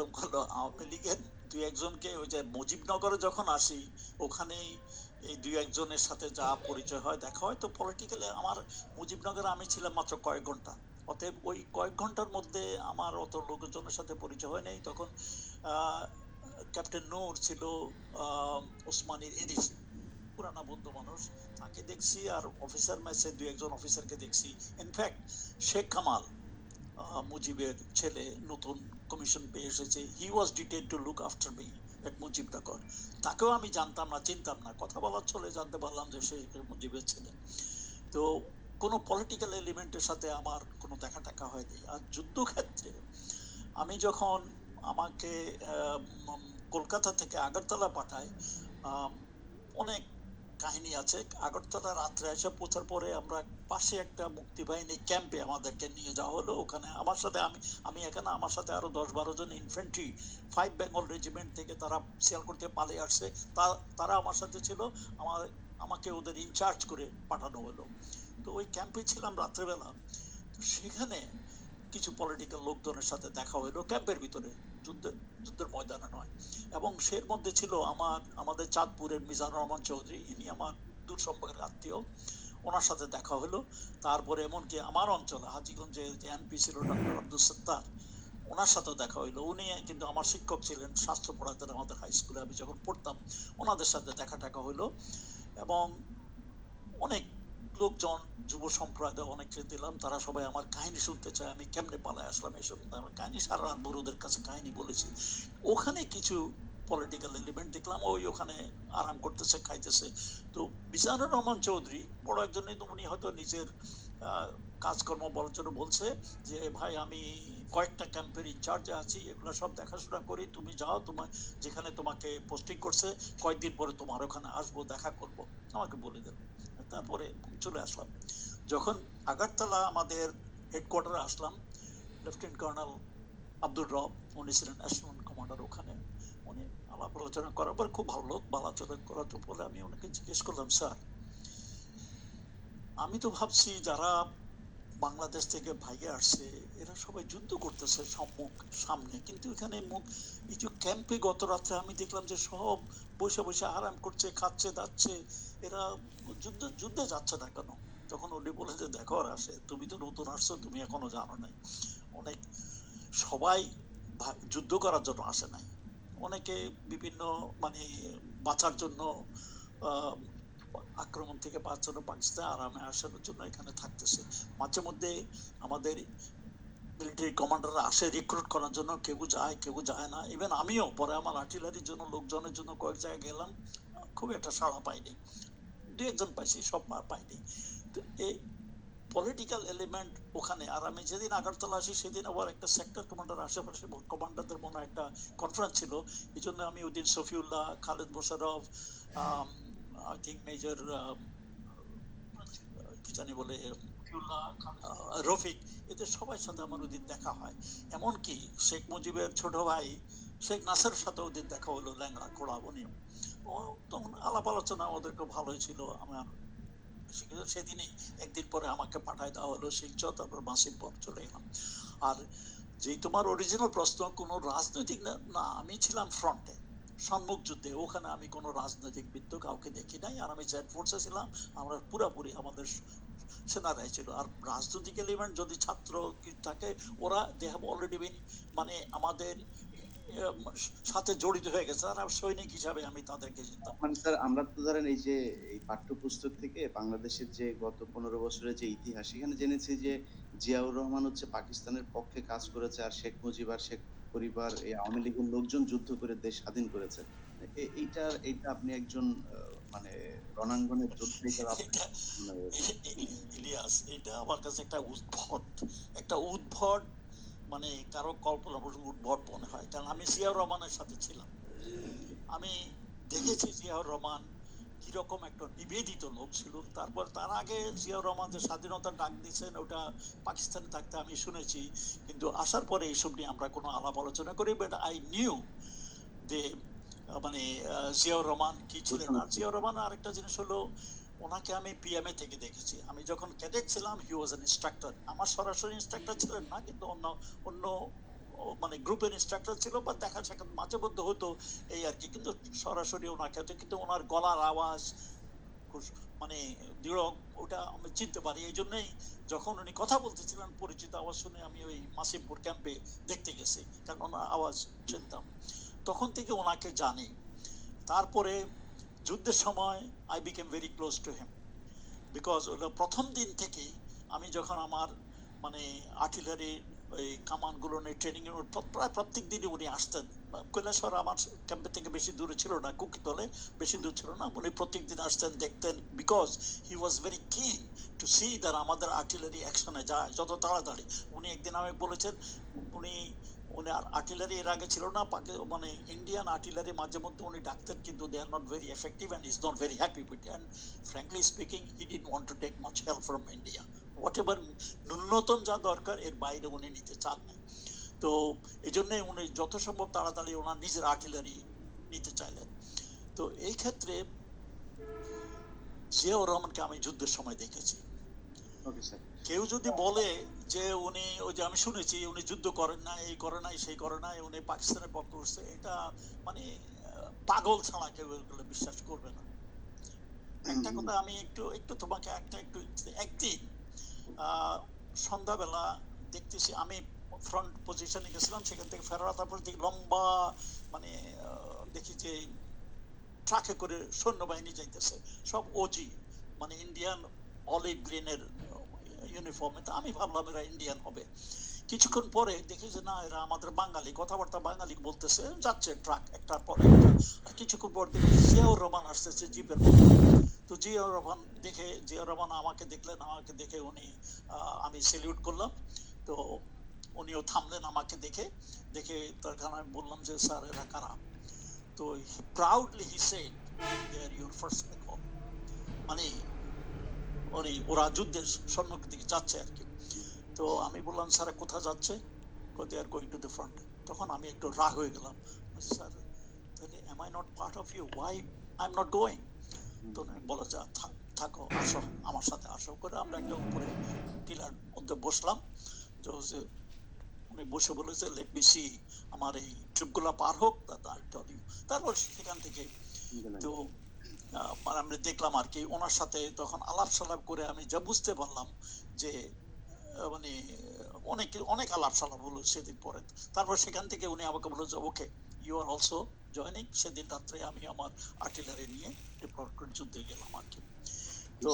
প্রথম হলো আওয়ামী লীগের দুই একজনকে, ওই যে মুজিবনগরে যখন আসি ওখানেই এই দুই একজনের সাথে যা পরিচয় হয়, দেখা হয়। তো পলিটিক্যালি আমার মুজিবনগরে আমি ছিলাম মাত্র কয়েক ঘন্টা, অতএব ওই কয়েক ঘন্টার মধ্যে আমার অত লোকজনের সাথে পরিচয় হয় নাই। তখন ক্যাপ্টেন নূর ছিল ওসমানীর এডিসি, পুরানা বন্ধু মানুষ, তাকে দেখছি। আর অফিসার মেসে দুই একজন অফিসারকে দেখছি। ইনফ্যাক্ট শেখ কামাল, মুজিবের ছেলে, নতুন কমিশন পেয়ে এসেছে, হি ওয়াজ ডিটেড to look after me at Mujibnagar. তাকেও আমি জানতাম না, চিনতাম না, কথা বলার চলে জানতে পারলাম যে সে মুজিবের ছেলে। তো কোনো পলিটিক্যাল এলিমেন্টের সাথে আমার কোনো দেখা টাকা হয়নি। আর যুদ্ধক্ষেত্রে আমি যখন, আমাকে কলকাতা থেকে আগরতলা পাঠায়, অনেক কাহিনী আছে। আগরতলা রাত্রে এসে পৌঁছার পরে আমরা পাশে একটা মুক্তিবাহিনী ক্যাম্পে আমাদেরকে নিয়ে যাওয়া হলো। ওখানে আমার সাথে, আমি এখানে, আমার সাথে আরো 10-12 জন ইনফ্যান্ট্রি 5 বেঙ্গল রেজিমেন্ট থেকে তারা সিয়ালকোট থেকে পালিয়ে আসছে, তারা আমার সাথে ছিল। আমাকে ওদের ইনচার্জ করে পাঠানো হলো। তো ওই ক্যাম্পে ছিলাম রাত্রেবেলা। তো সেখানে কিছু পলিটিক্যাল লোকজনের সাথে দেখা হলো ক্যাম্পের ভিতরে, যুদ্ধের ময়দানে নয়। এবং সের মধ্যে ছিল আমাদের চাঁদপুরের মিজানুর রহমান চৌধুরী, ইনি আমার দূর সম্পর্কের আত্মীয়, ওনার সাথে দেখা হলো। তারপরে এমনকি আমার অঞ্চলে হাজীগঞ্জে যে এমপি ছিল ডক্টর আব্দুল সত্তার, ওনার সাথেও দেখা হইলো। উনি কিন্তু আমার শিক্ষক ছিলেন, শাস্ত্র পড়াতেন আমাদের হাই স্কুলে, আমি যখন পড়তাম। ওনাদের সাথে দেখা টাকা হইলো। এবং অনেক লোকজন, যুব সম্প্রদায় অনেককে দিলাম, তারা সবাই আমার কাহিনী শুনতে চায়, আমি কেমনে পালায় আসলাম এইসব আমার কাহিনী। সারা রাত বড়দের কাছে কাহিনী বলেছি। ওখানে কিছু পলিটিক্যাল এলিমেন্ট দেখলাম, ওই ওখানে আরাম করতেছে, খাইতেছে। তো মিজানুর রহমান চৌধুরী বড় একজন, উনি হয়তো নিজের কাজকর্ম বলার জন্য বলছে যে ভাই আমি কয়েকটা ক্যাম্পের ইনচার্জে আছি, এগুলো সব দেখাশোনা করি, তুমি যাও, তোমার যেখানে তোমাকে পোস্টিং করছে, কয়েকদিন পরে তোমার ওখানে আসবো, দেখা করব, আমাকে বলে দেন। তারপরে চলে আসলাম। যখন আগরতলা আমাদের হেডকোয়ার্টারে আসলাম, লেফটেন্যান্ট কর্নেল আব্দুর রব, উনি ছিলেন অ্যাসিস্ট্যান্ট কমান্ডার ওখানে। উনি আলাপ আলোচনা করার পর, খুব ভালো লোক, আলোচনা করার পরে আমি ওনাকে জিজ্ঞেস করলাম, স্যার আমি তো ভাবছি যারা বাংলাদেশ থেকে ভাইগে আসছে এরা সবাই যুদ্ধ করতেছে সামনে, কিন্তু এখানে এই যে ক্যাম্পে গত রাত্রে আমি দেখলাম যে সব বসে বসে আরাম করছে, খাচ্ছে দাচ্ছে, এরা যুদ্ধে যাচ্ছে না কেন? তখন উনি বলে যে দেখো আসে, তুমি তো নতুন আসছো, তুমি এখনো জানো নাই, অনেক সবাই যুদ্ধ করার জন্য আসে নাই, অনেকে বিভিন্ন মানে বাঁচার জন্য, আক্রমণ থেকে বাঁচানো, পাকিস্তান আরামে আসার জন্য এখানে থাকতেছে। মাঝে মধ্যে আমাদের মিলিটারি কমান্ডাররা আসে রিক্রুট করার জন্য, কেউ যায় কেউ যায় না। ইভেন আমিও পরে আমার আর্টিলারির জন্য লোকজনের জন্য কয়েক জায়গায় গেলাম, খুব একটা সাড়া পাইনি, দু একজন পাইছি, সব পাইনি। তো এই পলিটিক্যাল এলিমেন্ট ওখানে। আর আমি যেদিন আগরতলা আসি সেদিন আবার একটা সেক্টর কমান্ডার, আশেপাশে কমান্ডারদের মনে একটা কনফারেন্স ছিল, এই জন্য আমি ওই দিন Shafiullah, Khaled Mosharraf, I think major কি জানি বলে, রফিক, এদের সবার সাথে আমার ওদিন দেখা হয়। এমনকি শেখ মুজিবের ছোট ভাই শেখ নাসের সাথে ওদের দেখা হলো, ল্যাংড়া খোড়া উনিও। ও তখন আলাপ আলোচনা ওদেরকে ভালোই ছিল। আমার সেদিনই একদিন পরে আমাকে পাঠায় দেওয়া হলো শিলচর, তারপর মাসির পর চলে গেলাম। আর যে তোমার অরিজিনাল প্রশ্ন, কোনো রাজনৈতিক না, আমি ছিলাম ফ্রন্টে, সম্মুখ যুদ্ধে, ওখানে আমি কোনো রাজনৈতিক বৃত্ত কাউকে দেখি নাই। আর আমি জেড ফোর্সে ছিলাম, আমরা পুরাপুরি আমাদের সেনারাই ছিল। আর রাজনৈতিক এলিমেন্ট যদি ছাত্র থাকে, ওরা দে হ্যাভ অলরেডি বিন, মানে আমাদের সাথে জড়িত হয়ে গেছে, আর সৈনিক হিসাবে আমি তাদেরকে চিনতাম। মানে স্যার আমরা তো ধরেন এই যে এই পাঠ্যপুস্তক থেকে বাংলাদেশের যে গত 15 বছরের যে ইতিহাস, সেখানে জেনেছি যে জিয়াউর রহমান হচ্ছে পাকিস্তানের পক্ষে কাজ করেছে, আর শেখ মুজিব আর শেখ পরিবার এই আওয়ামী লীগের লোকজন যুদ্ধ করে দেশ স্বাধীন করেছে। এইটা আপনি একজন মানে রণাঙ্গনের যোদ্ধা হিসেবে আপনার এটা মনে হয়েছে? ইলিয়াস, এটা আমার কাছে একটা উদ্ভট, মানে কারো কল্পনা উদ্ভট মনে হয়, কারণ আমি জিয়াউর রহমানের সাথে ছিলাম। আমি দেখেছি জিয়াউর রহমান কিরকম একটা নিবেদিত লোক ছিল। তারপর তার আগে জিয়াউর রহমান যে স্বাধীনতার ডাক দিয়েছেন, ওটা পাকিস্তানে থাকতে আমি শুনেছি, কিন্তু আসার পরে এইসব নিয়ে আমরা কোনো আলাপ আলোচনা করি। বাট আই নিউ যে মানে জিয়াউর রহমান কি ছিলেন। আর ঘোষণা জিয়াউর রহমান আরেকটা জিনিস হলো, ওনাকে আমি পিএমএ থেকে দেখেছি। আমি যখন ক্যাডেট ছিলাম হি ওয়াজ অ্যান ইনস্ট্রাক্টর, আমার সরাসরি ইনস্ট্রাক্টর ছিলেন না, কিন্তু অন্য অন্য মানে মানে গ্রুপের ইনস্ট্রাক্টর ছিল বা দেখা সাক্ষাৎ মাঝে মধ্যে হতো এই আর কি, কিন্তু সরাসরি ওনাকে হতো, কিন্তু ওনার গলার আওয়াজ মানে দৃঢ়, ওটা আমি চিনতে পারি। এই জন্যই যখন উনি কথা বলতেছিলেন পরিচিত আওয়াজ শুনে আমি ওই মাসিমপুর ক্যাম্পে দেখতে গেছি, কারণ ওনার আওয়াজ চিনতাম, তখন থেকে ওনাকে জানি। তারপরে যুদ্ধের সময় I became very close to him, because ওটা প্রথম দিন থেকেই আমি যখন আমার মানে আর্টিলারি ওই কামানগুলো নিয়ে ট্রেনিং এর প্রায় প্রত্যেক দিনই উনি আসতেন। কৈলাসহর আমার ক্যাম্পে থেকে বেশি দূরে ছিল না, কুকিতলে বেশি দূর ছিল না, উনি প্রত্যেক দিন আসতেন, দেখতেন, বিকজ হি ওয়াজ ভেরি কিন টু সি দ্যাট আমাদের আর্টিলারি অ্যাকশনে যায় যত তাড়াতাড়ি। উনি একদিন আমাকে বলেছেন, উনি উনি আর্টিলারি এর আগে ছিল না, মানে ইন্ডিয়ান আর্টিলারি মাঝে মধ্যে উনি ডাকতেন, কিন্তু they are not very effective and is not very happy with, and frankly speaking he didn't want to take much help from India, whatever ন্যূনতম যা দরকার এর বাইরে উনি নিতে চান না। তো এই জন্য উনি যত সম্ভব তাড়াতাড়ি ওনার নিজের আর্টিলারি নিতে চাইলেন। তো এই ক্ষেত্রে জিয়াউর রহমানকে আমি যুদ্ধের সময় দেখেছি। Okay sir. কেউ যদি বলে যে উনি, ওই যে আমি শুনেছি উনি যুদ্ধ করেন না, এই করে নাই, সেই করে নাই, উনি পাকিস্তানের পক্ষ করছে, এটা মানে পাগল ছাড়া কেউ এগুলো বিশ্বাস করবে না। একটা কথা আমি একটু একটু তোমাকে একটু একদিন সন্ধ্যাবেলা দেখতেছি আমি ফ্রন্ট পজিশনে গেছিলাম, সেখান থেকে ফেরার তারপর দেখি লম্বা মানে দেখি যে ট্রাকে করে সৈন্যবাহিনী যাইতেছে, সব ওজি, মানে ইন্ডিয়ান অলিভ গ্রিনের ইউনিফর্মে। তা আমি ভাবলাম এরা ইন্ডিয়ান হবে। কিছুক্ষণ পরে দেখি যে না, এরা আমাদের বাঙালি, কথাবার্তা বাঙালি বলতেছে, যাচ্ছে ট্রাক একটার পর একটা। আর কিছুক্ষণ পর দেখি জিয়াউর রহমান আসতেছে জিপের মধ্যে। তো জিয়াউর রহমান দেখে, জিয়াউর রহমান আমাকে দেখলেন, আমাকে দেখে উনি আমি সেলিউট করলাম। তো উনিও থামলেন আমাকে দেখে, দেখে তখন আমি বললাম যে স্যার এরা কারা। তো proudly he said they are your first Bengal, মানে উনি ওরা যুদ্ধের সম্মুখের দিকে যাচ্ছে আর কি। তো আমি বললাম স্যার কোথায় যাচ্ছে, they are going to the front. তখন আমি একটু রাগ হয়ে গেলাম, স্যার তাহলে am I not part of you, why I am not going. তো উনি বলে যা থাকো, আসো আমার সাথে আসো, করে আমরা একটা উপরে টিলার মধ্যে বসলাম। তো উনি বসে বলেছে লেট মি সি, আমার এই ট্রিপগুলো পার হোক, তারপর সেখান থেকে তো মানে আমরা দেখলাম আর কি ওনার সাথে তখন আলাপ সালাপ করে আমি যা বুঝতে পারলাম যে মানে অনেক অনেক আলাপ সালাপ হলো সেদিন পরে। তারপর সেখান থেকে উনি আমাকে বললো যে okay you are also joining. সেদিন রাত্রে আমি আমার আর্টিলারি নিয়ে যুদ্ধে গেলাম আর কি। তো